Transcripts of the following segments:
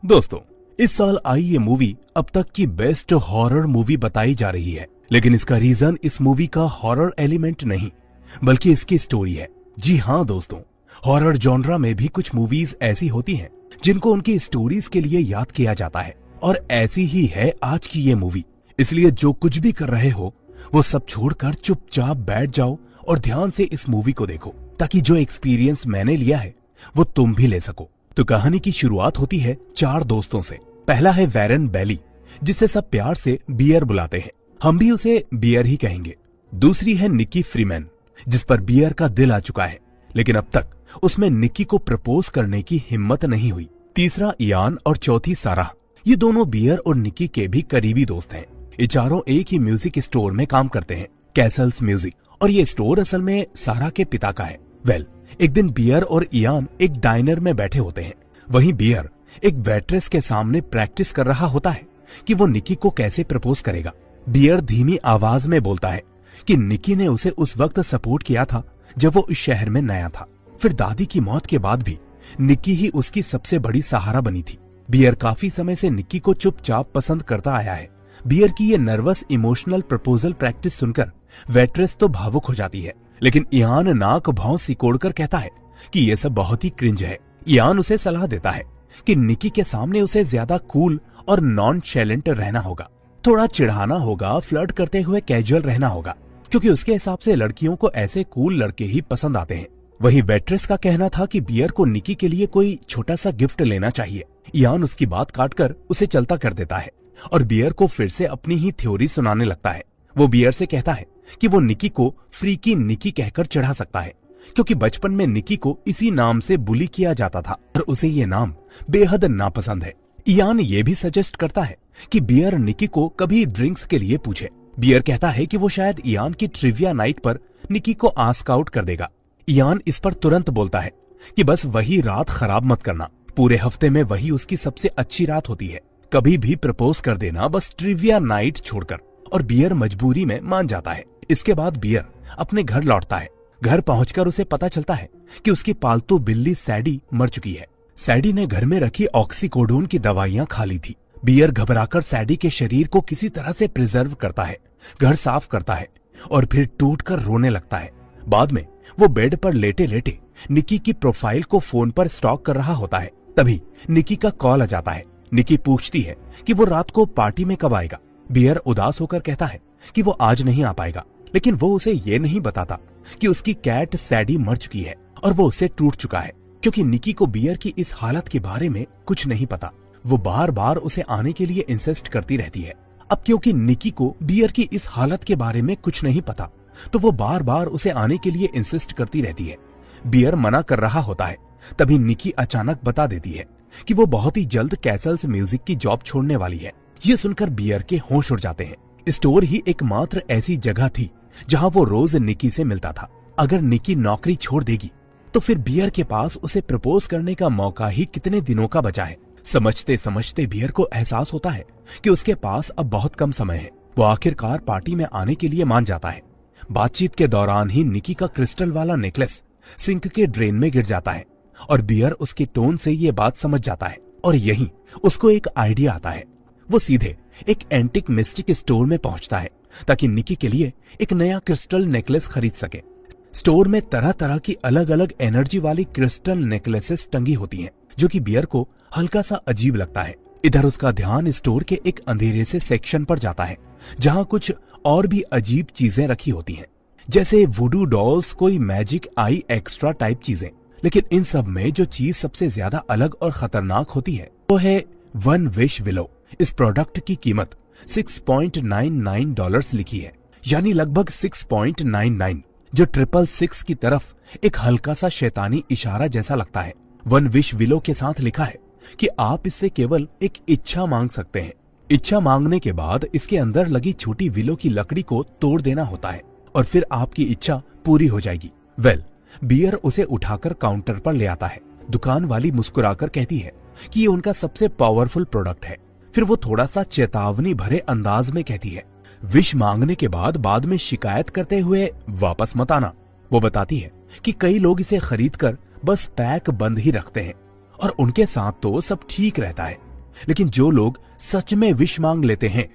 दोस्तों, इस साल आई ये मूवी अब तक की बेस्ट हॉरर मूवी बताई जा रही है, लेकिन इसका रीजन इस मूवी का हॉरर एलिमेंट नहीं बल्कि इसकी स्टोरी है। जी हाँ दोस्तों, हॉरर जॉनरा में भी कुछ मूवीज ऐसी होती हैं जिनको उनकी स्टोरीज के लिए याद किया जाता है, और ऐसी ही है आज की ये मूवी। इसलिए जो कुछ भी कर रहे हो वो सब छोड़कर चुपचाप बैठ जाओ और ध्यान से इस मूवी को देखो, ताकि जो एक्सपीरियंस मैंने लिया है वो तुम भी ले सको। तो कहानी की शुरुआत होती है 4 दोस्तों से। पहला है वैरन बैली, जिसे सब प्यार से बियर बुलाते हैं, हम भी उसे बियर ही कहेंगे। दूसरी है निकी फ्रीमैन, जिस पर बियर का दिल आ चुका है, लेकिन अब तक उसमें निकी को प्रपोज करने की हिम्मत नहीं हुई। तीसरा इयान और चौथी सारा। ये दोनों बियर और निकी के भी करीबी दोस्त हैं। ये चारों एक ही म्यूजिक स्टोर में काम करते हैं, कैसल्स म्यूजिक, और ये स्टोर असल में सारा के पिता का है। एक दिन बियर और इयान एक डाइनर में बैठे होते हैं। वहीं बियर एक वेट्रेस के सामने प्रैक्टिस कर रहा होता है कि वो निकी को कैसे प्रपोज करेगा। बियर धीमी आवाज में बोलता है कि निकी ने उसे उस वक्त सपोर्ट किया था जब वो इस शहर में नया था। फिर दादी की मौत के बाद भी निकी ही उसकी सबसे बड़ी सहारा बनी थी। बियर काफी समय से निकी को चुपचाप पसंद करता आया है। बियर की ये नर्वस इमोशनल प्रपोजल प्रैक्टिस सुनकर वेट्रेस तो भावुक हो जाती है, लेकिन इयान नाक भाव सिकोड़कर कहता है कि ये सब बहुत ही क्रिंज है। इयान उसे सलाह देता है कि निकी के सामने उसे ज्यादा कूल और नॉनशैलेंट रहना होगा, थोड़ा चिढ़ाना होगा, फ्लर्ट करते हुए कैजुअल रहना होगा, क्योंकि उसके हिसाब से लड़कियों को ऐसे कूल लड़के ही पसंद आते हैं। वहीं वेट्रेस का कहना था कि बियर को निकी के लिए कोई छोटा सा गिफ्ट लेना चाहिए। इयान उसकी बात काटकर उसे चलता कर देता है और बियर को फिर से अपनी ही थ्योरी सुनाने लगता है। वो बियर से कहता है कि वो निकी को फ्रीकी निकी कहकर चढ़ा सकता है, क्योंकि बचपन में निकी को इसी नाम से बुली किया जाता था और उसे ये नाम बेहद नापसंद है। इयान ये भी सजेस्ट करता है कि बियर निकी को कभी ड्रिंक्स के लिए पूछे। बियर कहता है कि वो शायद इयान की ट्रिविया नाइट पर निकी को आस्क आउट कर देगा। इयान इस पर तुरंत बोलता है कि बस वही रात खराब मत करना, पूरे हफ्ते में वही उसकी सबसे अच्छी रात होती है, कभी भी प्रपोज कर देना, बस ट्रिविया नाइट छोड़कर। और बियर मजबूरी में मान जाता है। इसके बाद बियर अपने घर लौटता है। घर पहुंचकर उसे पता चलता है कि उसकी पालतू बिल्ली सैडी मर चुकी है। सैडी ने घर में रखी ऑक्सीकोडोन की दवाइयां खा ली थी। बियर घबराकर सैडी के शरीर को किसी तरह से प्रिजर्व करता है, घर साफ करता है और फिर टूटकर रोने लगता है। बाद में वो बेड पर लेटे लेटे निकी की प्रोफाइल को फोन पर स्टॉक कर रहा होता है। तभी निकी का कॉल आ जाता है। निकी पूछती है कि वो रात को पार्टी में कब आएगा। बियर उदास होकर कहता है कि वो आज नहीं आ पाएगा, लेकिन वो उसे ये नहीं बताता कि उसकी कैट सैडी मर चुकी है और वो उससे टूट चुका है, क्योंकि निकी को बियर की इस हालत के बारे में कुछ नहीं पता। वो बार बार उसे आने के लिए इंसिस्ट करती रहती है। अब क्योंकि निकी को बियर की इस हालत के बारे में कुछ नहीं पता, तो वो बार बार उसे आने के लिए इंसिस्ट करती रहती है। बियर मना कर रहा होता है। तभी निकी अचानक बता देती है कि वो बहुत ही जल्द कैसल्स म्यूजिक की जॉब छोड़ने वाली है। ये सुनकर बियर के होश उड़ जाते हैं। स्टोर ही एकमात्र ऐसी जगह थी जहां वो रोज निकी से मिलता था। अगर निकी नौकरी छोड़ देगी तो फिर बियर के पास उसे प्रपोज करने का मौका ही कितने दिनों का बचा है। समझते समझते बियर को एहसास होता है कि उसके पास अब बहुत कम समय है। वो आखिरकार पार्टी में आने के लिए मान जाता है। बातचीत के दौरान ही निकी का क्रिस्टल वाला नेकलेस सिंक के ड्रेन में गिर जाता है और बियर उसके टोन से ये बात समझ जाता है, और यही उसको एक आइडिया आता है। वो सीधे एक एंटिक मिस्टिक स्टोर में पहुंचता है ताकि निकी के लिए एक नया क्रिस्टल नेकलेस खरीद सके। स्टोर में तरह तरह की अलग अलग एनर्जी वाली क्रिस्टल नेकलेसेस टंगी होती हैं, जो कि बियर को हल्का सा अजीब लगता है। इधर उसका ध्यान स्टोर के एक अंधेरे से सेक्शन पर जाता है जहां कुछ और भी अजीब चीजें रखी होती हैं, जैसे वुडू डॉल्स, कोई मैजिक आई एक्स्ट्रा टाइप चीजें। लेकिन इन सब में जो चीज सबसे ज्यादा अलग और खतरनाक होती है वो है वन विश विलो। इस प्रोडक्ट की कीमत $6.99 लिखी है, यानी लगभग 6.99, जो 666 की तरफ एक हल्का सा शैतानी इशारा जैसा लगता है। वन विश विलो के साथ लिखा है कि आप इससे केवल एक इच्छा मांग सकते हैं। इच्छा मांगने के बाद इसके अंदर लगी छोटी विलो की लकड़ी को तोड़ देना होता है और फिर आपकी इच्छा पूरी हो जाएगी। बियर उसे उठाकर काउंटर पर ले आता है। दुकान वाली मुस्कुराकर कहती है कि ये उनका सबसे पावरफुल प्रोडक्ट है। फिर वो थोड़ा सा चेतावनी भरे अंदाज में कहती है, विश मांगने के बाद में शिकायत करते हुए वापस मत आना। वो बताती है कि कई लोग इसे खरीदकर बस पैक बंद ही रखते हैं और उनके साथ तो सब ठीक रहता है, लेकिन जो लोग सच में विश मांग लेते हैं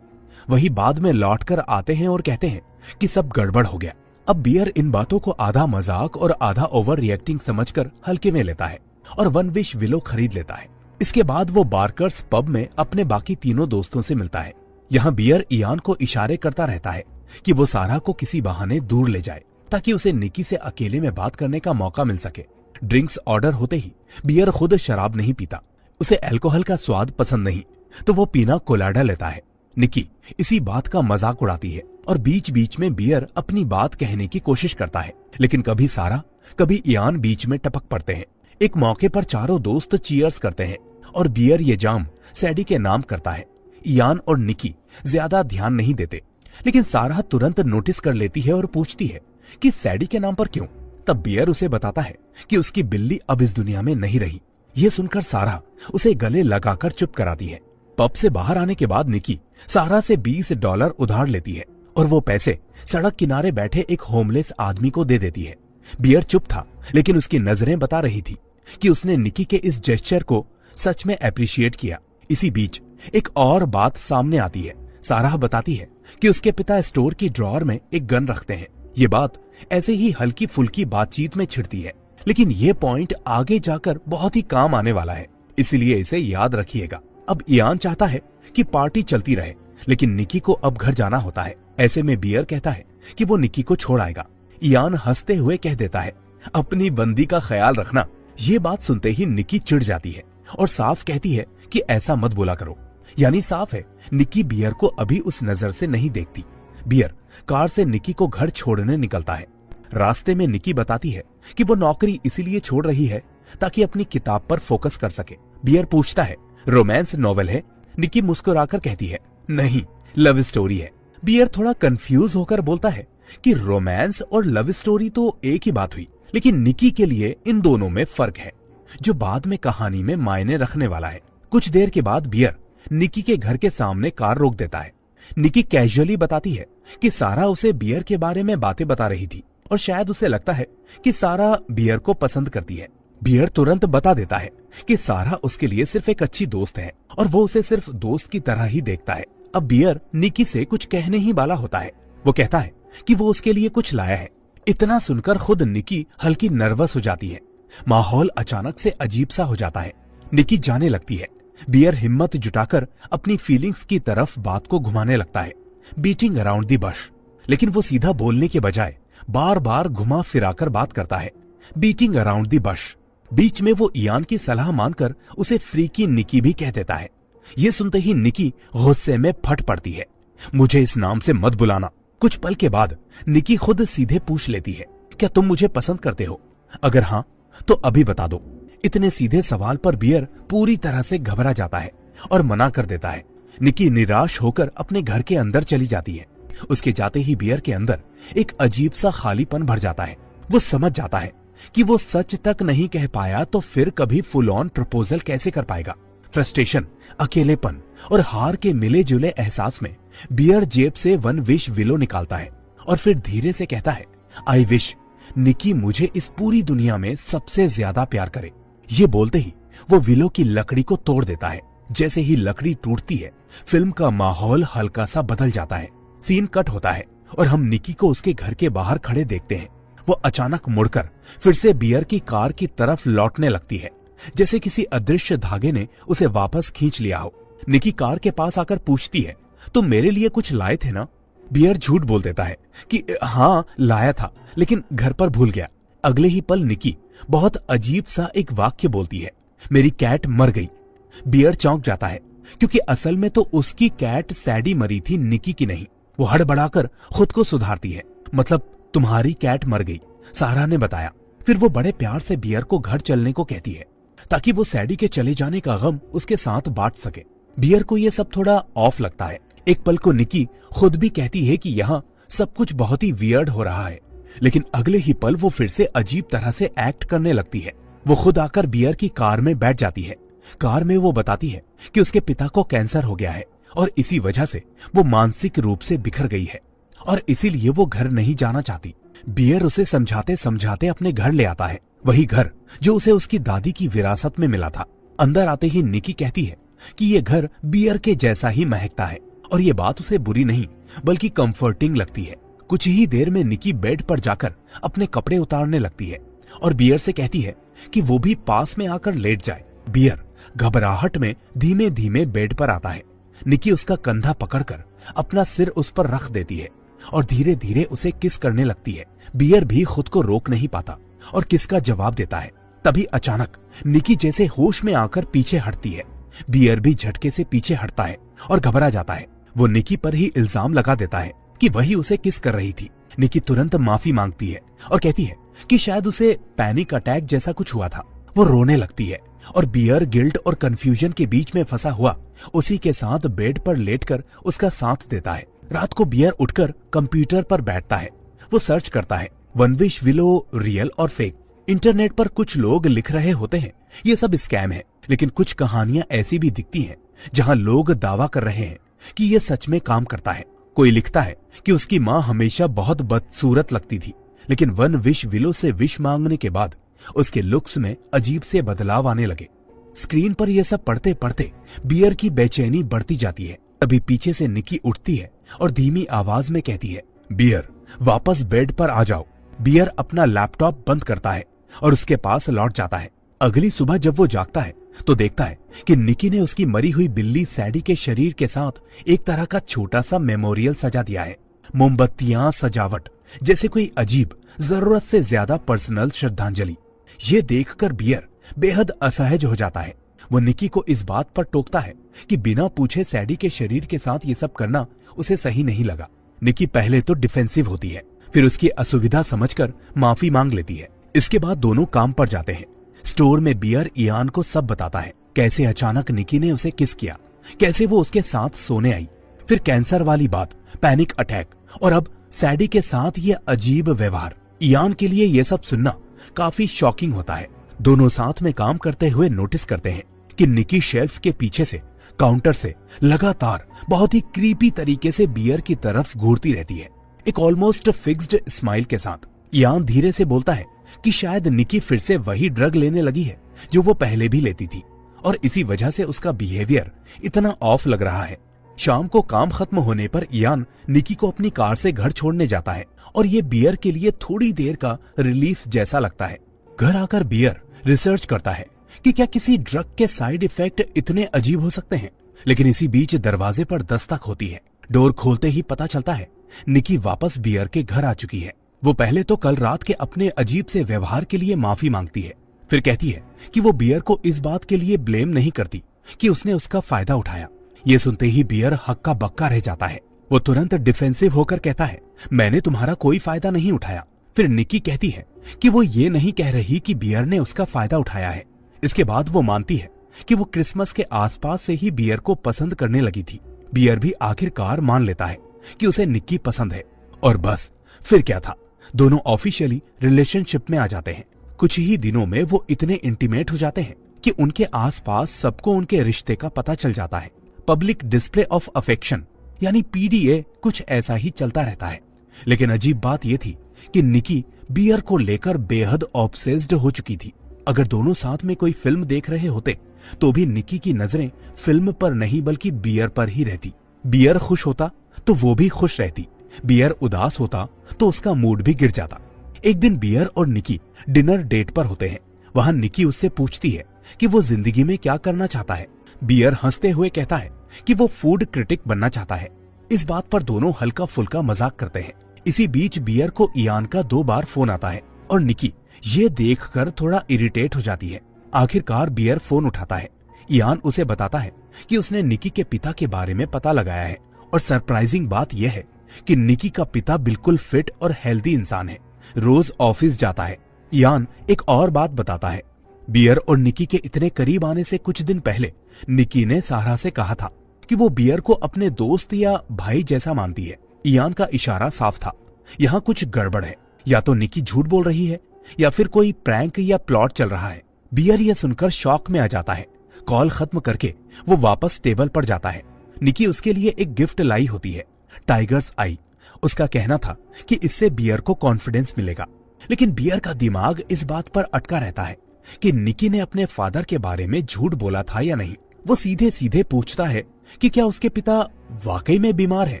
वही बाद में लौटकर आते हैं और कहते हैं कि सब गड़बड़ हो गया। अब बियर इन बातों को आधा मजाक और आधा ओवर रिएक्टिंग समझकर हल्के में लेता है और 1 विश विलो खरीद लेता है। इसके बाद वो बार्कर्स पब में अपने बाकी तीनों दोस्तों से मिलता है। यहाँ बियर इयान को इशारे करता रहता है कि वो सारा को किसी बहाने दूर ले जाए ताकि उसे निकी से अकेले में बात करने का मौका मिल सके। ड्रिंक्स ऑर्डर होते ही बियर खुद शराब नहीं पीता, उसे अल्कोहल का स्वाद पसंद नहीं, तो वो पीना कोलाडा लेता है। निकी इसी बात का मजाक उड़ाती है और बीच बीच में बियर अपनी बात कहने की कोशिश करता है, लेकिन कभी सारा कभी इयान बीच में टपक पड़ते हैं। एक मौके पर चारों दोस्त चीयर्स करते हैं और बियर ये जाम सैडी के नाम करता है। इयान और निकी ज्यादा ध्यान नहीं देते, लेकिन सारा तुरंत नोटिस कर लेती है और पूछती है कि सैडी के नाम पर क्यों। तब बियर उसे बताता है कि उसकी बिल्ली अब इस दुनिया में नहीं रही। ये सुनकर सारा उसे गले लगाकर चुप कराती है। पब से बाहर आने के बाद निकी सारा से $20 उधार लेती है और वो पैसे सड़क किनारे बैठे एक होमलेस आदमी को दे देती है। बियर चुप था, लेकिन उसकी नजरें बता रही थी कि उसने निकी के इस जेस्चर को सच में अप्रिशिएट किया। इसी बीच एक और बात सामने आती है। सारा बताती है कि उसके पिता स्टोर की ड्रॉअर में एक गन रखते हैं। ये बात ऐसे ही हल्की फुल्की बातचीत में छिड़ती है, लेकिन ये पॉइंट आगे जाकर बहुत ही काम आने वाला है, इसलिए इसे याद रखिएगा। अब इयान चाहता है कि पार्टी चलती रहे, लेकिन निकी को अब घर जाना होता है। ऐसे में बियर कहता है कि वो निकी को छोड़ आएगा। इयान हंसते हुए कह देता है, अपनी बंदी का ख्याल रखना। ये बात सुनते ही निकी चिढ़ जाती है और साफ कहती है कि ऐसा मत बोला करो। यानी साफ है निकी बियर को अभी उस नजर से नहीं देखती। बियर कार से निकी को घर छोड़ने निकलता है। रास्ते में निकी बताती है कि वो नौकरी इसीलिए छोड़ रही है ताकि अपनी किताब पर फोकस कर सके। बियर पूछता है, रोमांस नॉवेल है? निकी मुस्कुराकर कहती है, नहीं, लव स्टोरी है। बियर थोड़ा कंफ्यूज होकर बोलता है कि रोमांस और लव स्टोरी तो एक ही बात हुई, लेकिन निकी के लिए इन दोनों में फर्क है जो बाद में कहानी में मायने रखने वाला है। कुछ देर के बाद बियर निकी के घर के सामने कार रोक देता है। निकी कैजुअली बताती है कि सारा उसे बियर के बारे में बातें बता रही थी और शायद उसे लगता है कि सारा बियर को पसंद करती है। बियर तुरंत बता देता है कि सारा उसके लिए सिर्फ एक अच्छी दोस्त है और वो उसे सिर्फ दोस्त की तरह ही देखता है। अब बियर निकी से कुछ कहने ही वाला होता है। वो कहता है कि वो उसके लिए कुछ लाया है। इतना सुनकर खुद निकी हल्की नर्वस हो जाती है। माहौल अचानक से अजीब सा हो जाता है। निकी जाने लगती है। बियर हिम्मत जुटाकर अपनी फीलिंग्स की तरफ बात को घुमाने लगता है, बीटिंग अराउंड द बश। लेकिन वो सीधा बोलने के बजाय बार बार घुमा फिराकर बात करता है, बीटिंग अराउंड द बश। बीच में वो इयान की सलाह मानकर उसे फ्रीकी निकी भी कह देता है। ये सुनते ही निकी गुस्से में फट पड़ती है, मुझे इस नाम से मत बुलाना। कुछ पल के बाद निकी खुद सीधे पूछ लेती है, क्या तुम मुझे पसंद करते हो? अगर हाँ तो अभी बता दो। इतने सीधे सवाल पर बियर पूरी तरह से घबरा जाता है और मना कर देता है। निकी निराश होकर अपने घर के अंदर चली जाती है। उसके जाते ही बियर के अंदर एक अजीब सा खालीपन भर जाता है। वो समझ जाता है कि वो सच तक नहीं कह पाया तो फिर कभी फुल ऑन प्रपोजल कैसे कर पाएगा। फ्रस्ट्रेशन, अकेलेपन और हार के मिले जुले एहसास में बियर जेब से 1 विश विलो निकालता है और फिर धीरे से कहता है, आई विश निकी मुझे इस पूरी दुनिया में सबसे ज्यादा प्यार करे। ये बोलते ही वो विलो की लकड़ी को तोड़ देता है। जैसे ही लकड़ी टूटती है, फिल्म का माहौल हल्का सा बदल जाता है। सीन कट होता है और हम निकी को उसके घर के बाहर खड़े देखते हैं। वो अचानक मुड़कर फिर से बियर की कार की तरफ लौटने लगती है, जैसे किसी अदृश्य धागे ने उसे वापस खींच लिया हो। निकी कार के पास आकर पूछती है, तुम मेरे लिए कुछ लाए थे ना? बियर झूठ बोल देता है कि हाँ लाया था, लेकिन घर पर भूल गया। अगले ही पल निकी बहुत अजीब सा एक वाक्य बोलती है, मेरी कैट मर गई। बियर चौंक जाता है क्योंकि असल में तो उसकी कैट सैडी मरी थी, निकी की नहीं। वो हड़बड़ाकर खुद को सुधारती है, मतलब तुम्हारी कैट मर गई, सारा ने बताया। फिर वो बड़े प्यार से बियर को घर चलने को कहती है ताकि वो सैडी के चले जाने का गम उसके साथ बांट सके। बियर को ये सब थोड़ा ऑफ लगता है। एक पल को निकी खुद भी कहती है कि यहाँ सब कुछ बहुत ही वियर्ड हो रहा है, लेकिन अगले ही पल वो फिर से अजीब तरह से एक्ट करने लगती है। वो खुद आकर बियर की कार में बैठ जाती है। कार में वो बताती है कि उसके पिता को कैंसर हो गया है और इसी वजह से वो मानसिक रूप से बिखर गई है और इसीलिए वो घर नहीं जाना चाहती। बियर उसे समझाते समझाते अपने घर ले आता है, वही घर जो उसे उसकी दादी की विरासत में मिला था। अंदर आते ही निकी कहती है, कि ये घर बियर के जैसा ही महकता है, और ये बात उसे बुरी नहीं बल्कि कंफर्टिंग लगती है। कुछ ही देर में निकी बेड पर जाकर अपने कपड़े उतारने लगती है और बियर से कहती है कि वो भी पास में आकर लेट जाए। बियर घबराहट में धीमे धीमे बेड पर आता है। निकी उसका कंधा पकड़कर अपना सिर उस पर रख देती है और धीरे धीरे उसे किस करने लगती है। बियर भी खुद को रोक नहीं पाता और किस का जवाब देता है। तभी अचानक निकी जैसे होश में आकर पीछे हटती है। बियर भी झटके से पीछे हटता है और घबरा जाता है। वो निकी पर ही इल्जाम लगा देता है कि वही उसे किस कर रही थी। निकी तुरंत माफी मांगती है और कहती है कि शायद उसे पैनिक अटैक जैसा कुछ हुआ था। वो रोने लगती है और बियर गिल्ट और कंफ्यूजन के बीच में फंसा हुआ उसी के साथ बेड पर लेटकर उसका साथ देता है। रात को बियर उठकर कंप्यूटर पर बैठता है। वो सर्च करता है वन विश विलो रियल और फेक। इंटरनेट पर कुछ लोग लिख रहे होते हैं ये सब स्कैम है, लेकिन कुछ कहानियां ऐसी भी दिखती हैं जहां लोग दावा कर रहे हैं कि ये सच में काम करता है। कोई लिखता है कि उसकी मां हमेशा बहुत बदसूरत लगती थी, लेकिन वन विश विलो से विश मांगने के बाद उसके लुक्स में अजीब से बदलाव आने लगे। स्क्रीन पर यह सब पढ़ते पढ़ते बियर की बेचैनी बढ़ती जाती है। तभी पीछे से निकी उठती है और धीमी आवाज में कहती है, बियर वापस बेड पर आ जाओ। बियर अपना लैपटॉप बंद करता है और उसके पास लौट जाता है। अगली सुबह जब वो जागता है तो देखता है कि निकी ने उसकी मरी हुई बिल्ली सैडी के शरीर के साथ एक तरह का छोटा सा मेमोरियल सजा दिया है। मोमबत्तियां, सजावट, जैसे कोई अजीब, जरूरत से ज्यादा पर्सनल श्रद्धांजलि। ये देखकर बियर बेहद असहज हो जाता है। वो निकी को इस बात पर टोकता है कि बिना पूछे सैडी के शरीर के साथ ये सब करना उसे सही नहीं लगा। निकी पहले तो डिफेंसिव होती है, फिर उसकी असुविधा समझकर माफी मांग लेती है। इसके बाद दोनों काम पर जाते हैं। स्टोर में बियर इयान को सब बताता है, कैसे अचानक निकी ने उसे किस किया, कैसे वो उसके साथ सोने आई, फिर कैंसर वाली बात, पैनिक अटैक और अब सैडी के साथ ये अजीब व्यवहार। इयान के लिए ये सब सुनना काफी शॉकिंग होता है। दोनों साथ में काम करते हुए नोटिस करते हैं कि निकी शेल्फ के पीछे से काउंटर से लगातार बहुत ही क्रीपी तरीके से बियर की तरफ घूरती रहती है, एक ऑलमोस्ट फिक्स्ड स्माइल के साथ। इयान धीरे से बोलता है कि शायद निकी फिर से वही ड्रग लेने लगी है जो वो पहले भी लेती थी और इसी वजह से उसका बिहेवियर इतना ऑफ लग रहा है। शाम को काम खत्म होने पर इयान निकी को अपनी कार से घर छोड़ने जाता है और ये बियर के लिए थोड़ी देर का रिलीफ जैसा लगता है। घर आकर बियर रिसर्च करता है कि क्या किसी ड्रग के साइड इफेक्ट इतने अजीब हो सकते हैं, लेकिन इसी बीच दरवाजे पर दस्तक होती है। डोर खोलते ही पता चलता है निकी वापस बियर के घर आ चुकी है। वो पहले तो कल रात के अपने अजीब से व्यवहार के लिए माफी मांगती है, फिर कहती है कि वो बियर को इस बात के लिए ब्लेम नहीं करती कि उसने उसका फायदा उठाया। ये सुनते ही बियर हक्का बक्का रह जाता है। वो तुरंत डिफेंसिव होकर कहता है, मैंने तुम्हारा कोई फायदा नहीं उठाया। फिर निकी कहती है कि वो ये नहीं कह रही कि बियर ने उसका फायदा उठाया है। इसके बाद वो मानती है कि वो क्रिसमस के आसपास से ही बियर को पसंद करने लगी थी। बियर भी आखिरकार मान लेता है कि उसे निकी पसंद है और बस फिर क्या था, दोनों ऑफिशियली रिलेशनशिप में आ जाते हैं। कुछ ही दिनों में वो इतने इंटीमेट हो जाते हैं कि उनके आसपास सबको उनके रिश्ते का पता चल जाता है। पब्लिक डिस्प्ले ऑफ अफेक्शन यानी PDA कुछ ऐसा ही चलता रहता है। लेकिन अजीब बात यह थी कि निकी बियर को लेकर बेहद ऑब्सेस्ड हो चुकी थी। अगर दोनों साथ में कोई फिल्म देख रहे होते तो भी निकी की नजरें फिल्म पर नहीं बल्कि बियर पर ही रहती। बियर खुश होता तो वो भी खुश रहती, बियर उदास होता तो उसका मूड भी गिर जाता। एक दिन बियर और निकी डिनर डेट पर होते हैं। वहां निकी उससे पूछती है कि वो जिंदगी में क्या करना चाहता है। बियर हंसते हुए कहता है कि वो फूड क्रिटिक बनना चाहता है। इस बात पर दोनों हल्का फुल्का मजाक करते हैं। इसी बीच बियर को इयान का 2 बार फोन आता है और निकी ये देखकर थोड़ा इरिटेट हो जाती है। आखिरकार बियर फोन उठाता है। इयान उसे बताता है कि उसने निकी के पिता के बारे में पता लगाया है और सरप्राइजिंग बात यह है कि निकी का पिता बिल्कुल फिट और हेल्दी इंसान है, रोज ऑफिस जाता है। इयान एक और बात बताता है, बियर और निकी के इतने करीब आने से कुछ दिन पहले निकी ने सारा से कहा था कि वो बियर को अपने दोस्त या भाई जैसा मानती है। इयान का इशारा साफ था, यहाँ कुछ गड़बड़ है, या तो निकी झूठ बोल रही है या फिर कोई प्रैंक या प्लॉट चल रहा है। बियर यह सुनकर शॉक में आ जाता है। कॉल खत्म करके वो वापस टेबल पर जाता है। निकी उसके लिए एक गिफ्ट लाई होती है, टाइगर्स आई। उसका कहना था कि इससे बियर को कॉन्फिडेंस मिलेगा, लेकिन बियर का दिमाग इस बात पर अटका रहता है कि निकी ने अपने फादर के बारे में झूठ बोला था या नहीं। वो सीधे सीधे पूछता है कि क्या उसके पिता वाकई में बीमार हैं।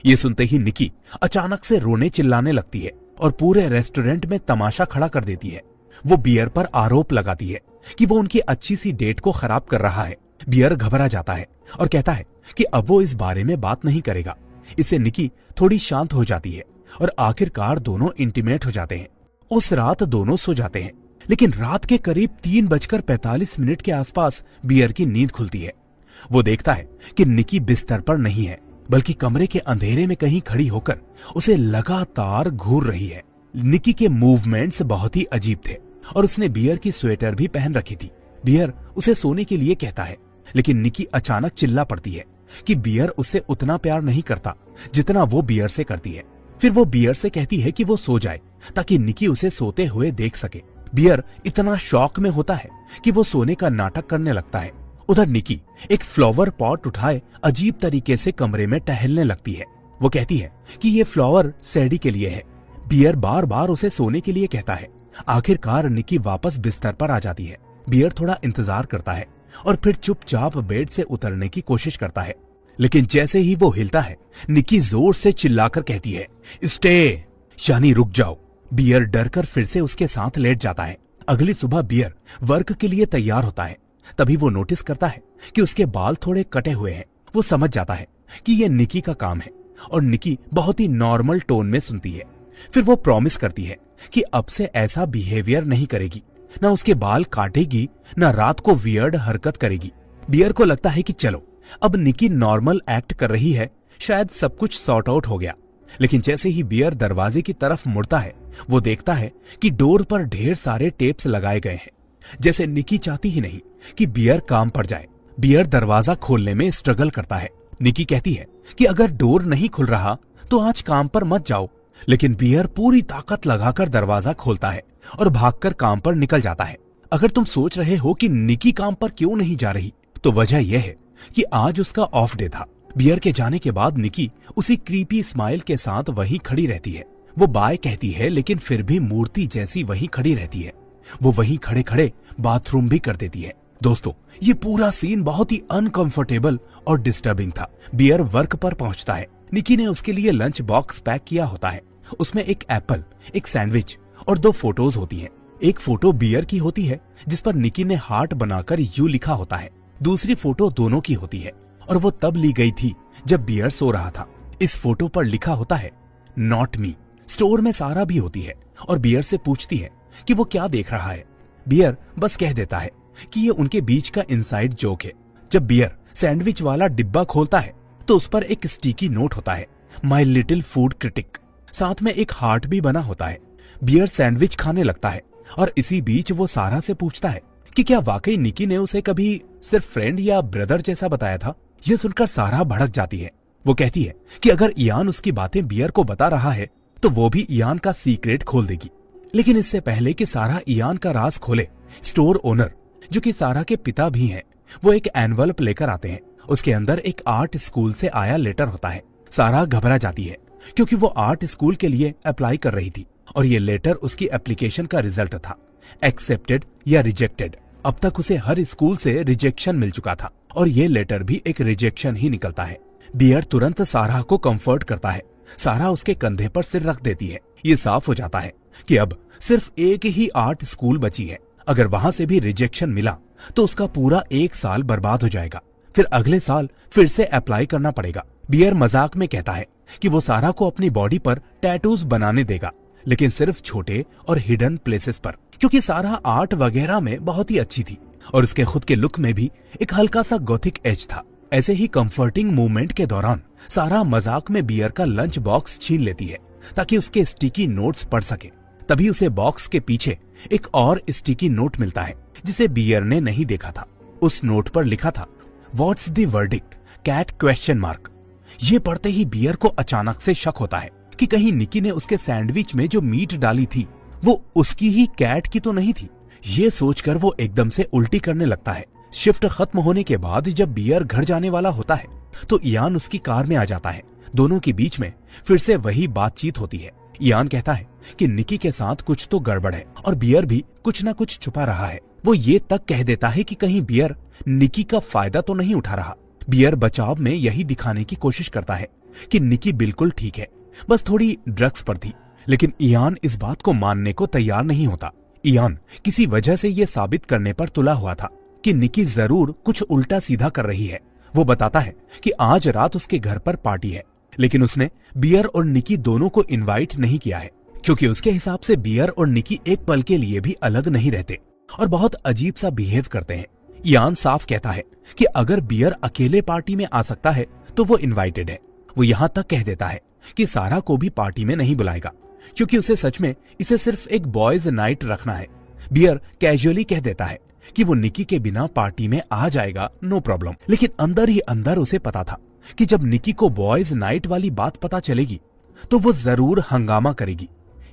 ये सुनते ही निकी अचानक से रोने चिल्लाने लगती है और पूरे रेस्टोरेंट में तमाशा खड़ा कर देती है। वो बियर पर आरोप लगाती है कि वो उनकी अच्छी सी डेट को खराब कर रहा है। बियर घबरा जाता है और कहता है कि अब वो इस बारे में बात नहीं करेगा। इससे निकी थोड़ी शांत हो जाती है और आखिरकार दोनों इंटीमेट हो जाते हैं। उस रात दोनों सो जाते हैं, लेकिन रात के करीब 3:45 के आसपास बियर की नींद खुलती है। वो देखता है कि निकी बिस्तर पर नहीं है, बल्कि कमरे के अंधेरे में कहीं खड़ी होकर उसे लगातार घूर रही है। निकी के मूवमेंट्स बहुत ही अजीब थे और उसने बियर की स्वेटर भी पहन रखी थी। बियर उसे सोने के लिए कहता है, लेकिन निकी अचानक चिल्ला पड़ती है कि बियर उससे उतना प्यार नहीं करता जितना वो बियर से करती है। फिर वो बियर से कहती है कि वो सो जाए ताकि निकी उसे सोते हुए देख सके। बियर इतना शॉक में होता है कि वो सोने का नाटक करने लगता है। उधर निकी एक फ्लावर पॉट उठाए अजीब तरीके से कमरे में टहलने लगती है। वो कहती है कि ये फ्लावर सैडी के लिए है। बियर बार बार उसे सोने के लिए कहता है। आखिरकार निकी वापस बिस्तर पर आ जाती है। बियर थोड़ा इंतजार करता है और फिर चुपचाप बेड से उतरने की कोशिश करता है, लेकिन जैसे ही वो हिलता है निकी जोर से चिल्लाकर कहती है, स्टे, यानी रुक जाओ। बियर डरकर फिर से उसके साथ लेट जाता है। अगली सुबह बियर वर्क के लिए तैयार होता है। तभी वो नोटिस करता है कि उसके बाल थोड़े कटे हुए हैं। वो समझ जाता है कि ये निकी का काम है और निकी बहुत ही नॉर्मल टोन में सुनती है। फिर वो प्रॉमिस करती है कि अब से ऐसा बिहेवियर नहीं करेगी, ना उसके बाल काटेगी, ना रात को वियर्ड हरकत करेगी। बियर को लगता है कि चलो अब निकी नॉर्मल एक्ट कर रही है, शायद सब कुछ सॉर्ट आउट हो गया। लेकिन जैसे ही बियर दरवाजे की तरफ मुड़ता है वो देखता है कि डोर पर ढेर सारे टेप्स लगाए गए हैं, जैसे निकी चाहती ही नहीं कि बियर काम पर जाए। बियर दरवाजा खोलने में स्ट्रगल करता है। निकी कहती है कि अगर डोर नहीं खुल रहा तो आज काम पर मत जाओ, लेकिन बियर पूरी ताकत लगाकर दरवाजा खोलता है और भागकर काम पर निकल जाता है। अगर तुम सोच रहे हो कि निकी काम पर क्यों नहीं जा रही, तो वजह यह है कि आज उसका ऑफ डे था। बियर के जाने के बाद निकी उसी क्रीपी स्माइल के साथ वहीं खड़ी रहती है। वो बाय कहती है, लेकिन फिर भी मूर्ति जैसी वहीं खड़ी रहती है। वो वहीं खड़े खड़े बाथरूम भी कर देती है। दोस्तों, ये पूरा सीन बहुत ही अनकंफर्टेबल और डिस्टर्बिंग था। बियर वर्क पर पहुंचता है। निकी ने उसके लिए लंच बॉक्स पैक किया होता है। उसमें एक एप्पल, एक सैंडविच और 2 फोटोज होती हैं। एक फोटो बियर की होती है जिस पर निकी ने हार्ट बनाकर यू लिखा होता है। दूसरी फोटो दोनों की होती है और वो तब ली गई थी जब बियर सो रहा था। इस फोटो पर लिखा होता है नॉट मी। स्टोर में सारा भी होती है और बियर से पूछती है कि वो क्या देख रहा है। बियर बस कह देता है कि ये उनके बीच का इनसाइड जोक है। जब बियर सैंडविच वाला डिब्बा खोलता है तो उस पर एक स्टिकी नोट होता है, माई लिटिल फूड क्रिटिक। साथ में एक हार्ट भी बना होता है। बियर सैंडविच खाने लगता है और इसी बीच वो सारा से पूछता है कि क्या वाकई निकी ने उसे कभी सिर्फ फ्रेंड या ब्रदर जैसा बताया था। ये सुनकर सारा भड़क जाती है। वो कहती है कि अगर इयान उसकी बातें बियर को बता रहा है तो वो भी इयान का सीक्रेट खोल देगी। लेकिन इससे पहले कि सारा इयान का राज खोले, स्टोर ओनर, जो कि सारा के पिता भी हैं, वो एक एनवलप लेकर आते हैं। उसके अंदर एक आर्ट स्कूल से आया लेटर होता है। सारा घबरा जाती है क्योंकि वो आर्ट स्कूल के लिए अप्लाई कर रही थी और ये लेटर उसकी एप्लीकेशन का रिजल्ट था, एक्सेप्टेड या रिजेक्टेड। अब तक उसे हर स्कूल से रिजेक्शन मिल चुका था और ये लेटर भी एक रिजेक्शन ही निकलता है। बियर तुरंत सारा को कंफर्ट करता है। सारा उसके कंधे पर सिर रख देती है। ये साफ हो जाता है कि अब सिर्फ एक ही आर्ट स्कूल बची है। अगर वहां से भी रिजेक्शन मिला तो उसका पूरा 1 साल बर्बाद हो जाएगा। फिर अगले साल फिर से अप्लाई करना पड़ेगा। बियर मजाक में कहता है कि वो सारा को अपनी बॉडी पर टैटूज बनाने देगा, लेकिन सिर्फ छोटे और हिडन प्लेसेस पर, क्योंकि सारा आर्ट वगैरह में बहुत ही अच्छी थी और उसके खुद के लुक में भी एक हल्का सा गॉथिक एज था। ऐसे ही कंफर्टिंग मूवमेंट के दौरान सारा मजाक में बियर का लंच बॉक्स छीन लेती है ताकि उसके स्टिकी नोट्स पढ़ सके। तभी उसे बॉक्स के पीछे एक और स्टिकी नोट मिलता है जिसे बियर ने नहीं देखा था। उस नोट पर लिखा था, what's the verdict, cat question mark. ये पढ़ते ही बियर को अचानक से शक होता है कि कहीं निकी ने उसके सैंडविच में जो मीट डाली थी वो उसकी ही कैट की तो नहीं थी। ये सोचकर वो एकदम से उल्टी करने लगता है। शिफ्ट खत्म होने के बाद जब बियर घर जाने वाला होता है तो इयान उसकी कार में आ जाता है। दोनों के बीच में फिर से वही बातचीत होती है। इयान कहता है कि निकी के साथ कुछ तो गड़बड़ है और बियर भी कुछ ना कुछ छुपा रहा है। वो ये तक कह देता है कि कहीं बियर निकी का फायदा तो नहीं उठा रहा। बियर बचाव में यही दिखाने की कोशिश करता है कि निकी बिल्कुल ठीक है, बस थोड़ी ड्रग्स पर थी। लेकिन इयान इस बात को मानने को तैयार नहीं होता। इयान किसी वजह से यह साबित करने पर तुला हुआ था कि निकी जरूर कुछ उल्टा सीधा कर रही है। वो बताता है कि आज रात उसके घर पर पार्टी है, लेकिन उसने बियर और निकी दोनों को इनवाइट नहीं किया है, क्योंकि उसके हिसाब से बियर और निकी एक पल के लिए भी अलग नहीं रहते और बहुत अजीब सा बिहेव करते हैं। इयान साफ कहता है कि अगर बियर अकेले पार्टी में आ सकता है तो वो इनवाइटेड है। वो यहां तक कह देता है कि सारा को भी पार्टी में नहीं बुलाएगा, क्योंकि उसे सच में इसे सिर्फ एक बॉयज नाइट रखना है। बियर कैजुअली कह देता है कि वो निकी के बिना पार्टी में आ जाएगा, नो प्रॉब्लम। लेकिन अंदर ही अंदर उसे पता था कि जब निकी को बॉयज नाइट वाली बात पता चलेगी तो वो जरूर हंगामा करेगी।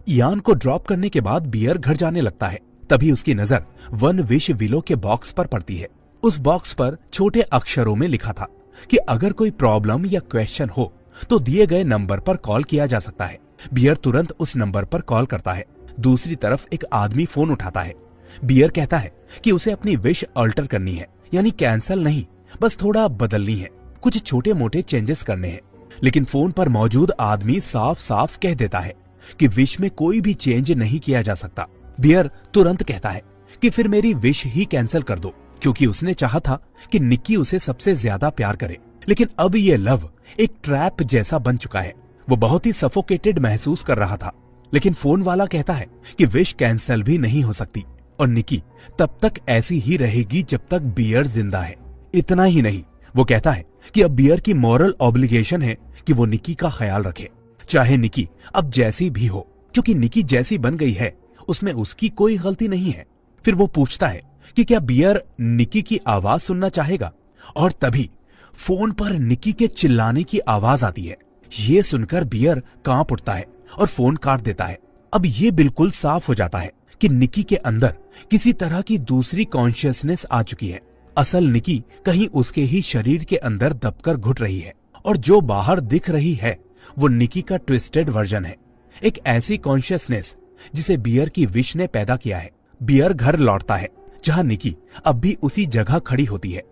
इयान को ड्रॉप करने के बाद बियर घर जाने लगता है। तभी उसकी नजर वन विश विलो के बॉक्स पर पड़ती है। उस बॉक्स पर छोटे अक्षरों में लिखा था कि अगर कोई प्रॉब्लम या क्वेश्चन हो तो दिए गए नंबर पर कॉल किया जा सकता है। बियर तुरंत उस नंबर पर कॉल करता है। दूसरी तरफ एक आदमी फोन उठाता है। बियर कहता है कि उसे अपनी विश अल्टर करनी है, यानी कैंसल नहीं, बस थोड़ा बदलनी है, कुछ छोटे मोटे चेंजेस करने हैं। लेकिन फोन पर मौजूद आदमी साफ साफ कह देता है कि विश में कोई भी चेंज नहीं किया जा सकता। बियर तुरंत कहता है कि फिर मेरी विश ही कैंसिल कर दो, क्योंकि उसने चाहा था कि निकी उसे सबसे ज्यादा प्यार करे। लेकिन अब ये लव एक ट्रैप जैसा बन चुका है। वो बहुत ही सफोकेटेड महसूस कर रहा था। लेकिन फोन वाला कहता है कि विश कैंसिल भी नहीं हो सकती और निकी तब तक ऐसी ही रहेगी जब तक बियर जिंदा है। इतना ही नहीं, वो कहता है कि अब बियर की मॉरल ऑब्लिगेशन है कि वो निकी का ख्याल रखे, चाहे निकी अब जैसी भी हो, क्योंकि निकी जैसी बन गई है उसमें उसकी कोई गलती नहीं है। फिर वो पूछता है कि क्या बियर निकी की आवाज सुनना चाहेगा, और तभी फोन पर निकी के चिल्लाने की आवाज आती है। ये सुनकर बियर कांप उठता है और फोन काट देता है। अब ये बिल्कुल साफ हो जाता है कि निकी के अंदर किसी तरह की दूसरी कॉन्शियसनेस आ चुकी है। असल निकी कहीं उसके ही शरीर के अंदर दबकर घुट रही है, और जो बाहर दिख रही है वो निकी का ट्विस्टेड वर्जन है, एक ऐसी कॉन्शियसनेस जिसे बियर की विश ने पैदा किया है। बियर घर लौटता है जहां निकी अब भी उसी जगह खड़ी होती है,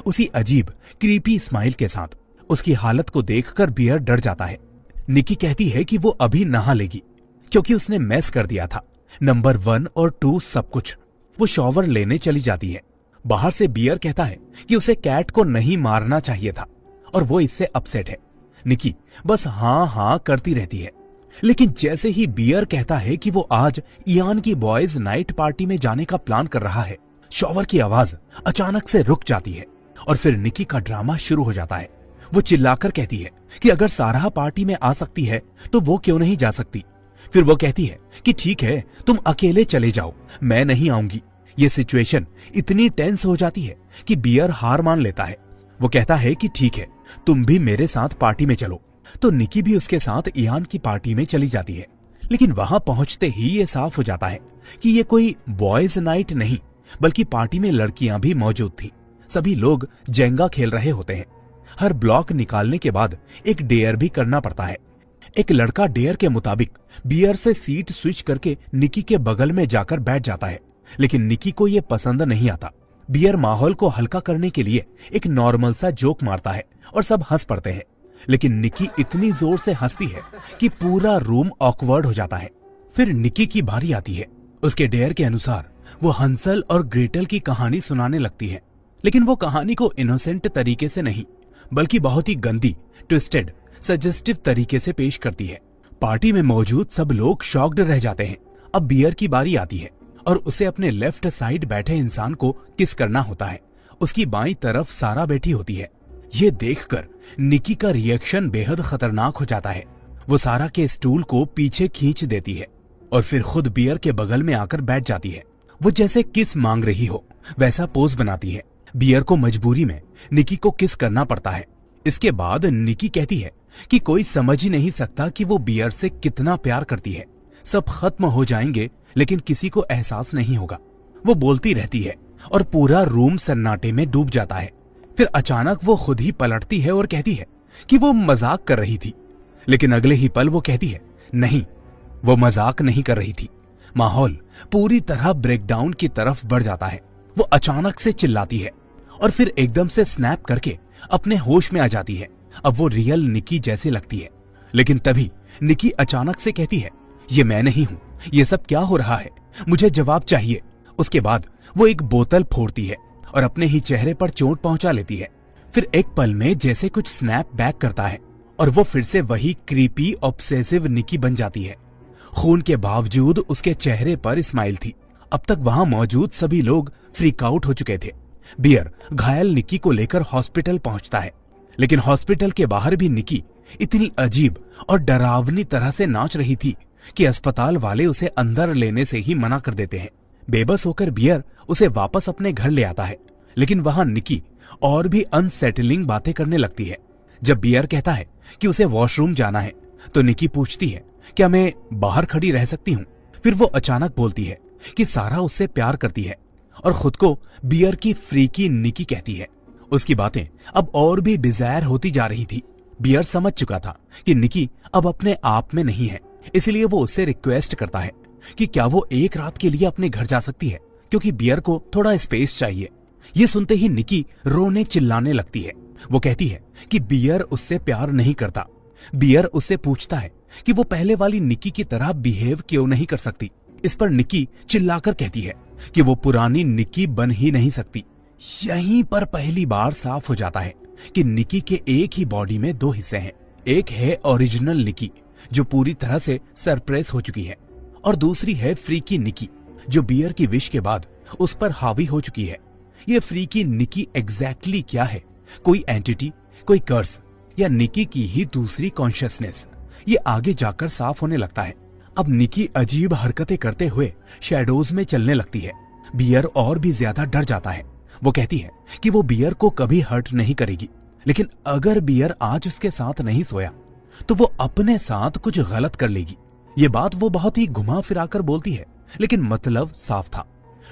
उसी अजीब क्रीपी स्माइल के साथ। उसकी हालत को देखकर बियर डर जाता है। निकी कहती है कि वो अभी नहा लेगी, क्योंकि उसने मैस कर दिया था नंबर 1 और 2 सब कुछ। वो शॉवर लेने चली जाती है। बाहर से बियर कहता है कि उसे कैट को नहीं मारना चाहिए था और वो इससे अपसेट है। निकी बस हाँ हाँ करती रहती है। लेकिन जैसे ही बियर कहता है कि वो आज इयान की बॉयज नाइट पार्टी में जाने का प्लान कर रहा है, शॉवर की आवाज अचानक से रुक जाती है और फिर निकी का ड्रामा शुरू हो जाता है। वो चिल्लाकर कहती है कि अगर सारा पार्टी में आ सकती है तो वो क्यों नहीं जा सकती। फिर वो कहती है कि ठीक है, तुम अकेले चले जाओ, मैं नहीं आऊंगी। ये सिचुएशन इतनी टेंस हो जाती है कि बियर हार मान लेता है। वो कहता है कि ठीक है, तुम भी मेरे साथ पार्टी में चलो। तो निकी भी उसके साथ इयान की पार्टी में चली जाती है। लेकिन वहां पहुंचते ही ये साफ हो जाता है कि ये कोई बॉयज नाइट नहीं, बल्कि पार्टी में लड़कियां भी मौजूद थी। सभी लोग जेंगा खेल रहे होते हैं। हर ब्लॉक निकालने के बाद एक डेयर भी करना पड़ता है। एक लड़का डेयर के मुताबिक बियर से सीट स्विच करके निकी के बगल में जाकर बैठ जाता है, लेकिन निकी को यह पसंद नहीं आता। बियर माहौल को हल्का करने के लिए एक नॉर्मल सा जोक मारता है और सब हंस पड़ते हैं। लेकिन निकी इतनी जोर से हंसती है कि पूरा रूम ऑकवर्ड हो जाता है। फिर निकी की बारी आती है। उसके डेयर के अनुसार वो हंसल और ग्रेटल की कहानी सुनाने लगती है, लेकिन वो कहानी को इनोसेंट तरीके से नहीं, बल्कि बहुत ही गंदी, ट्विस्टेड, सजेस्टिव तरीके से पेश करती है। पार्टी में मौजूद सब लोग शॉक्ड रह जाते हैं। अब बियर की बारी आती है और उसे अपने लेफ्ट साइड बैठे इंसान को किस करना होता है। उसकी बाईं तरफ सारा बैठी होती है। ये देखकर निकी का रिएक्शन बेहद खतरनाक हो जाता है। वो सारा के स्टूल को पीछे खींच देती है और फिर खुद बियर के बगल में आकर बैठ जाती है। वो जैसे किस मांग रही हो वैसा पोज बनाती है। बियर को मजबूरी में निकी को किस करना पड़ता है। इसके बाद निकी कहती है कि कोई समझ ही नहीं सकता कि वो बियर से कितना प्यार करती है। सब खत्म हो जाएंगे लेकिन किसी को एहसास नहीं होगा। वो बोलती रहती है और पूरा रूम सन्नाटे में डूब जाता है। फिर अचानक वो खुद ही पलटती है और कहती है कि वो मजाक कर रही थी। लेकिन अगले ही पल वो कहती है नहीं, वो मजाक नहीं कर रही थी। माहौल पूरी तरह ब्रेकडाउन की तरफ बढ़ जाता है। वो अचानक से चिल्लाती है और फिर एकदम से स्नैप करके अपने होश में आ जाती है। अब वो रियल निकी जैसे लगती है। लेकिन तभी निकी अचानक से कहती है, ये मैं नहीं हूं, ये सब क्या हो रहा है, मुझे जवाब चाहिए। उसके बाद वो एक बोतल फोड़ती है और अपने ही चेहरे पर चोट पहुंचा लेती है। फिर एक पल में जैसे कुछ स्नैप बैक करता है और वो फिर से वही क्रीपी ऑब्सेसिव निकी बन जाती है। खून के बावजूद उसके चेहरे पर स्माइल थी। अब तक वहां मौजूद सभी लोग फ्रीक आउट हो चुके थे। बियर घायल निकी को लेकर हॉस्पिटल पहुंचता है, लेकिन हॉस्पिटल के बाहर भी निकी इतनी अजीब और डरावनी तरह से नाच रही थी कि अस्पताल वाले उसे अंदर लेने से ही मना कर देते हैं। बेबस होकर बियर उसे वापस अपने घर ले आता है, लेकिन वहां निकी और भी अनसेटलिंग बातें करने लगती है। जब बियर कहता है कि उसे वॉशरूम जाना है तो निकी पूछती है, क्या मैं बाहर खड़ी रह सकती हूँ? फिर वो अचानक बोलती है कि सारा उससे प्यार करती है और खुद को बियर की फ्रीकी निकी कहती है। उसकी बातें अब और भी बिज़ायर होती जा रही थी। बियर समझ चुका था कि निकी अब अपने आप में नहीं है, इसलिए वो उससे रिक्वेस्ट करता है कि क्या वो एक रात के लिए अपने घर जा सकती है, क्योंकि बियर को थोड़ा स्पेस चाहिए। ये सुनते ही निकी रोने चिल्लाने लगती है। वो कहती है कि बियर उससे प्यार नहीं करता। बियर उससे पूछता है कि वो पहले वाली निकी की तरह बिहेव क्यों नहीं कर सकती। इस पर निकी चिल्लाकर कहती है कि वो पुरानी निकी बन ही नहीं सकती। यहीं पर पहली बार साफ हो जाता है कि निकी के एक ही बॉडी में दो हिस्से हैं। एक है ओरिजिनल निकी जो पूरी तरह से सरप्रेस हो चुकी है, और दूसरी है फ्रीकी निकी जो बियर की विश के बाद उस पर हावी हो चुकी है। ये फ्रीकी निकी एग्जैक्टली क्या है? कोई एंटिटी, कोई कर्स, या निकी की ही दूसरी कॉन्शियसनेस? ये आगे जाकर साफ होने लगता है। अब निकी अजीब हरकतें करते हुए शैडोज में चलने लगती है। बियर और भी ज्यादा डर जाता है। वो कहती है कि वो बियर को कभी हर्ट नहीं करेगी, लेकिन अगर बियर आज उसके साथ नहीं सोया तो वो अपने साथ कुछ गलत कर लेगी। ये बात वो बहुत ही घुमा फिराकर बोलती है, लेकिन मतलब साफ था।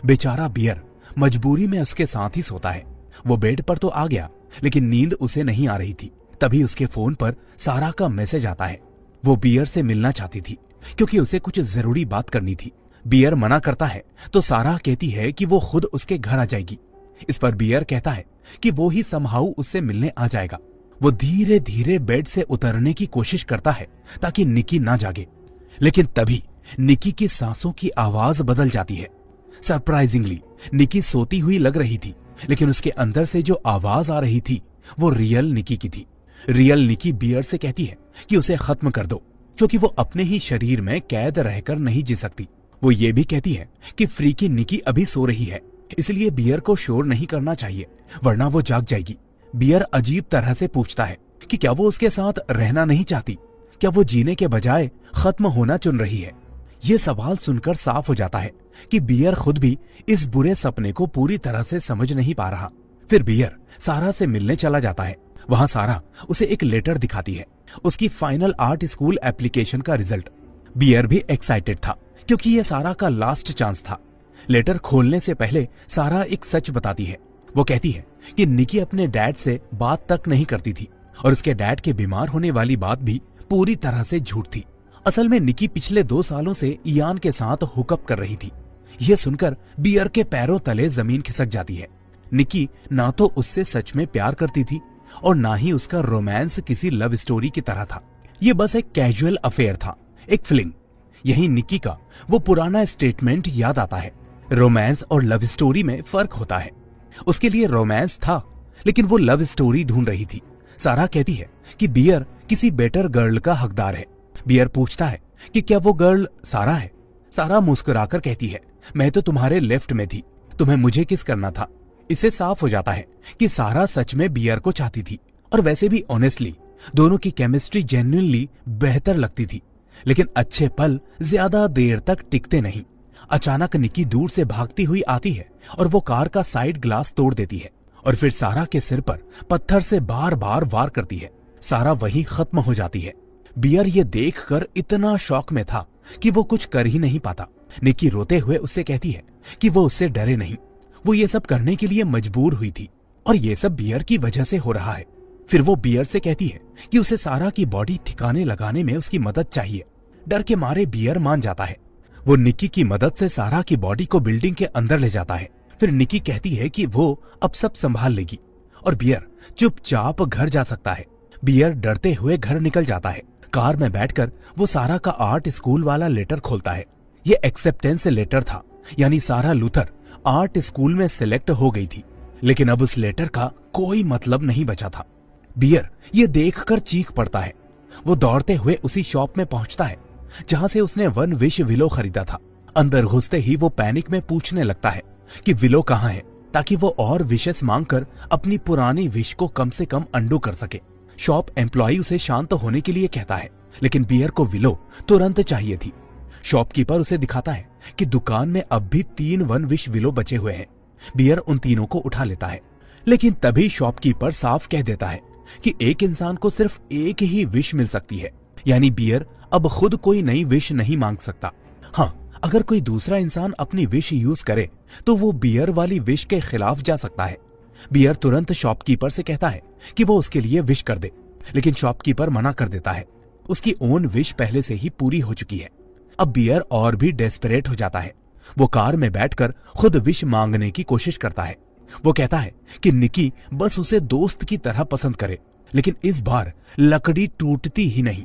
बेचारा बियर मजबूरी में उसके साथ ही सोता है। वो बेड पर तो आ गया, लेकिन नींद उसे नहीं आ रही थी। तभी उसके फोन पर सारा का मैसेज आता है। वो बियर से मिलना चाहती थी क्योंकि उसे कुछ जरूरी बात करनी थी। बियर मना करता है तो सारा कहती है कि वो खुद उसके घर आ जाएगी। इस पर बियर कहता है कि वो ही समहाउ उससे मिलने आ जाएगा। वो धीरे धीरे बेड से उतरने की कोशिश करता है ताकि निकी ना जागे, लेकिन तभी निकी की सांसों की आवाज बदल जाती है। सरप्राइजिंगली निकी सोती हुई लग रही थी, लेकिन उसके अंदर से जो आवाज आ रही थी वो रियल निकी की थी। रियल निकी बियर से कहती है कि उसे खत्म कर दो, क्योंकि वो अपने ही शरीर में कैद रहकर नहीं जी सकती। वो ये भी कहती है कि फ्रीकी निकी अभी सो रही है, इसलिए बियर को शोर नहीं करना चाहिए, वरना वो जाग जाएगी। बियर अजीब तरह से पूछता है कि क्या वो उसके साथ रहना नहीं चाहती? क्या वो जीने के बजाय खत्म होना चुन रही है? ये सवाल सुनकर साफ हो जाता है कि बियर खुद भी इस बुरे सपने को पूरी तरह से समझ नहीं पा रहा। फिर बियर सारा से मिलने चला जाता है। वहां सारा उसे एक लेटर दिखाती है, उसकी फाइनल आर्ट स्कूल एप्लीकेशन का रिजल्ट। बियर भी एक्साइटेड था क्योंकि ये सारा का लास्ट चांस था। लेटर खोलने से पहले सारा एक सच बताती है। वो कहती है कि निकी अपने डैड से बात तक नहीं करती थी और उसके डैड के बीमार होने वाली बात भी पूरी तरह से झूठ थी। असल में निकी पिछले 2 सालों से इयान के साथ हुकअप कर रही थी। यह सुनकर बियर के पैरों तले जमीन खिसक जाती है। निकी ना तो उससे सच में प्यार करती थी और ना ही उसका रोमांस किसी लव स्टोरी की तरह था। ये बस एक कैजुअल अफेयर था, एक फिल्म। यही निकी का वो पुराना स्टेटमेंट याद आता है, रोमांस और लव स्टोरी में फर्क होता है। उसके लिए रोमांस था, लेकिन वो लव स्टोरी ढूंढ रही थी। सारा कहती है कि बियर किसी बेटर गर्ल का हकदार है। बियर पूछता है कि क्या वो गर्ल सारा है? सारा मुस्कुराकर कहती है, मैं तो तुम्हारे लेफ्ट में थी, तुम्हें मुझे किस करना था। इससे साफ हो जाता है कि सारा सच में बियर को चाहती थी, और वैसे भी ऑनेस्टली दोनों की केमिस्ट्री जेन्युइनली बेहतर लगती थी। लेकिन अच्छे पल ज्यादा देर तक टिकते नहीं। अचानक निकी दूर से भागती हुई आती है और वो कार का साइड ग्लास तोड़ देती है और फिर सारा के सिर पर पत्थर से बार बार वार करती है। सारा वहीं खत्म हो जाती है। बियर ये देखकर इतना शॉक में था कि वो कुछ कर ही नहीं पाता। निकी रोते हुए उससे कहती है कि वो उससे डरे नहीं, वो ये सब करने के लिए मजबूर हुई थी और ये सब बियर की वजह से हो रहा है। फिर वो बियर से कहती है कि उसे सारा की बॉडी ठिकाने लगाने में उसकी मदद चाहिए। डर के मारे बियर मान जाता है। वो निकी की मदद से सारा की बॉडी को बिल्डिंग के अंदर ले जाता है। फिर निकी कहती है कि वो अब सब संभाल लेगी और बियर चुपचाप घर जा सकता है। बियर डरते हुए घर निकल जाता है। कार में बैठकर वो सारा का आर्ट स्कूल वाला लेटर खोलता है। ये एक्सेप्टेंस लेटर था, यानी सारा लूथर आर्ट स्कूल में सिलेक्ट हो गई थी। लेकिन अब उस लेटर का कोई मतलब नहीं बचा था। बियर ये देखकर चीख पड़ता है। वो दौड़ते हुए उसी शॉप में पहुंचता है जहां से उसने 1 विश विलो खरीदा था। अंदर घुसते ही वो पैनिक में पूछने लगता है कि विलो कहाँ है, ताकि वो और विशेस मांगकर अपनी पुरानी विश को कम से कम अंडू कर सके। शॉप एम्प्लॉय उसे शांत होने के लिए कहता है, लेकिन बियर को विलो तुरंत चाहिए थी। शॉपकीपर उसे दिखाता है कि दुकान में अब भी 3 1 विश विलो बचे हुए हैं। बियर उन तीनों को उठा लेता है, लेकिन तभी शॉपकीपर साफ कह देता है कि एक इंसान को सिर्फ एक ही विश मिल सकती है, यानी बियर अब खुद कोई नई विश नहीं मांग सकता। हाँ, अगर कोई दूसरा इंसान अपनी विश यूज करे तो वो बियर वाली विश के खिलाफ जा सकता है। बियर तुरंत शॉपकीपर से कहता है कि वो उसके लिए विश कर दे, लेकिन शॉपकीपर मना कर देता है। उसकी ओन विश पहले से ही पूरी हो चुकी है। अब बियर और भी डेस्परेट हो जाता है। वो कार में बैठकर खुद विश मांगने की कोशिश करता है। वो कहता है कि निकी बस उसे दोस्त की तरह पसंद करे, लेकिन इस बार लकड़ी टूटती ही नहीं।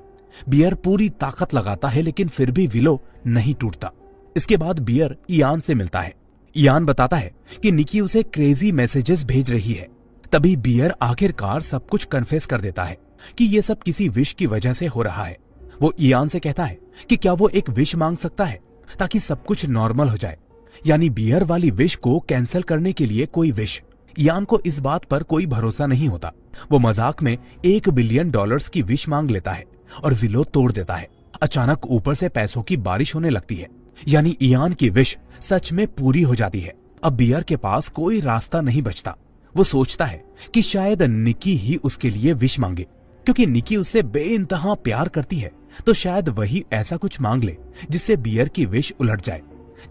बियर पूरी ताकत लगाता है, लेकिन फिर भी विलो नहीं टूटता। इसके बाद बियर इयान से मिलता है। इयान बताता है कि निकी उसे क्रेजी मैसेजेस भेज रही है। तभी बियर आखिरकार सब कुछ कन्फेस कर देता है कि ये सब किसी विश की वजह से हो रहा है। वो इयान से कहता है कि क्या वो एक विश मांग सकता है ताकि सब कुछ नॉर्मल हो जाए, यानी बियर वाली विश को कैंसिल करने के लिए कोई विश। इयान को इस बात पर कोई भरोसा नहीं होता। वो मजाक में $1 बिलियन की विश मांग लेता है और विलो तोड़ देता है। अचानक ऊपर से पैसों की बारिश होने लगती है, यानी इयान की विश सच में पूरी हो जाती है। अब बियर के पास कोई रास्ता नहीं बचता। वो सोचता है कि शायद निकी ही उसके लिए विश मांगे, क्योंकि निकी उससे बेइंतहा प्यार करती है, तो शायद वही ऐसा कुछ मांग ले जिससे बियर की विश उलट जाए।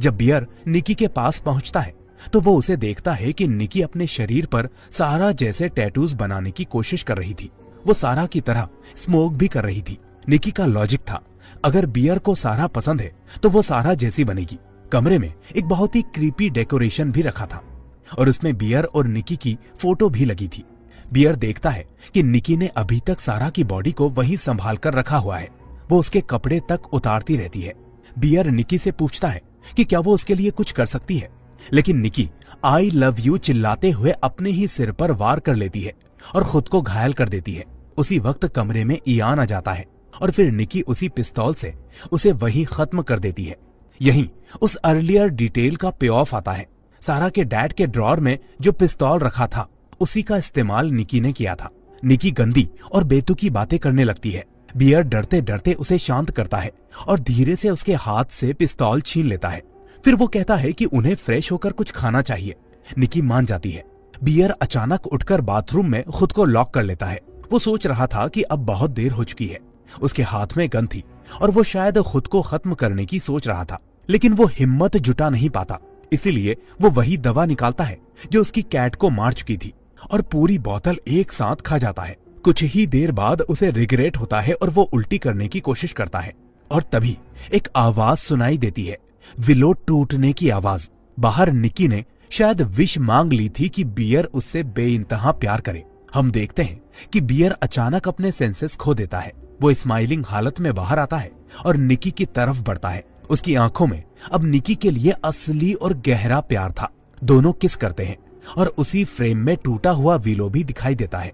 जब बियर निकी के पास पहुंचता है तो वो उसे देखता है कि निकी अपने शरीर पर सारा जैसे टैटूज बनाने की कोशिश कर रही थी। वो सारा की तरह स्मोक भी कर रही थी। निकी का लॉजिक था, अगर बियर को सारा पसंद है तो वो सारा जैसी बनेगी। कमरे में एक बहुत ही क्रीपी डेकोरेशन भी रखा था और उसमें बियर और निकी की फोटो भी लगी थी। बियर देखता है कि निकी ने अभी तक सारा की बॉडी को वहीं संभाल कर रखा हुआ है। वो उसके कपड़े तक उतारती रहती है। बियर निकी से पूछता है कि क्या वो उसके लिए कुछ कर सकती है, लेकिन निकी आई लव यू चिल्लाते हुए अपने ही सिर पर वार कर लेती है और खुद को घायल कर देती है। उसी वक्त कमरे में इयान आ जाता है और फिर निकी उसी पिस्तौल से उसे वहीं खत्म कर देती है। यहीं उस अर्लियर डिटेल का पे ऑफ आता है। सारा के डैड के ड्रॉर में जो पिस्तौल रखा था उसी का इस्तेमाल निकी ने किया था। निकी गंदी और बेतुकी बातें करने लगती है। बियर डरते डरते उसे शांत करता है और धीरे से उसके हाथ से पिस्तौल छीन लेता है। फिर वो कहता है कि उन्हें फ्रेश होकर कुछ खाना चाहिए। निकी मान जाती है। बियर अचानक उठकर बाथरूम में खुद को लॉक कर लेता है। वो सोच रहा था कि अब बहुत देर हो चुकी है। उसके हाथ में गन थी और वो शायद खुद को खत्म करने की सोच रहा था, लेकिन वो हिम्मत जुटा नहीं पाता। इसीलिए वो वही दवा निकालता है जो उसकी कैट को मार चुकी थी और पूरी बोतल एक साथ खा जाता है। कुछ ही देर बाद उसे रिग्रेट होता है और वो उल्टी करने की कोशिश करता है और तभी एक आवाज सुनाई देती है, विलो टूटने की आवाज। बाहर निकी ने शायद विश मांग ली थी कि बियर उससे बेइंतहा प्यार करे। हम देखते हैं कि बियर अचानक अपने सेंसेस खो देता है। वो स्माइलिंग हालत में बाहर आता है और निकी की तरफ बढ़ता है। उसकी आंखों में अब निकी के लिए असली और गहरा प्यार था। दोनों किस करते हैं और उसी फ्रेम में टूटा हुआ विलो भी दिखाई देता है।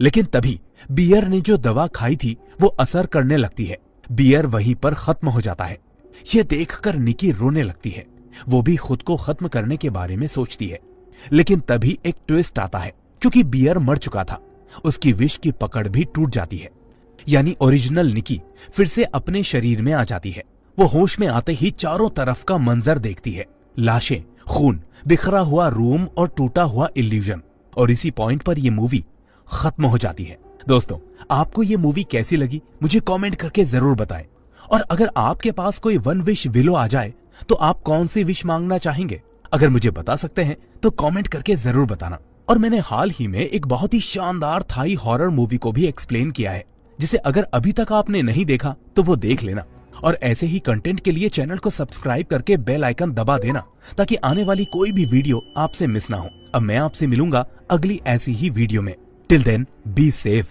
लेकिन तभी बियर ने जो दवा खाई थी वो असर करने लगती है। बियर वहीं पर खत्म हो जाता है। ये देखकर निकी रोने लगती है। वो भी खुद को खत्म करने के बारे में सोचती है, लेकिन तभी एक ट्विस्ट आता है। क्योंकि बियर मर चुका था, उसकी विश की पकड़ भी टूट जाती है, यानी ओरिजिनल निकी फिर से अपने शरीर में आ जाती है। वो होश में आते ही चारों तरफ का मंजर देखती है, लाशें, खून, बिखरा हुआ रूम और टूटा हुआ इल्यूजन। और इसी पॉइंट पर यह मूवी खत्म हो जाती है। दोस्तों, आपको ये मूवी कैसी लगी मुझे कमेंट करके जरूर बताएं। और अगर आपके पास कोई 1 विश विलो आ जाए तो आप कौन सी विश मांगना चाहेंगे? अगर मुझे बता सकते हैं तो कमेंट करके जरूर बताना। और मैंने हाल ही में एक बहुत ही शानदार थाई हॉरर मूवी को भी एक्सप्लेन किया है, जिसे अगर अभी तक आपने नहीं देखा तो वो देख लेना। और ऐसे ही कंटेंट के लिए चैनल को सब्सक्राइब करके बेल आइकन दबा देना, ताकि आने वाली कोई भी वीडियो आपसे मिस ना हो। अब मैं आपसे मिलूंगा अगली ऐसी ही वीडियो में। Till then be safe.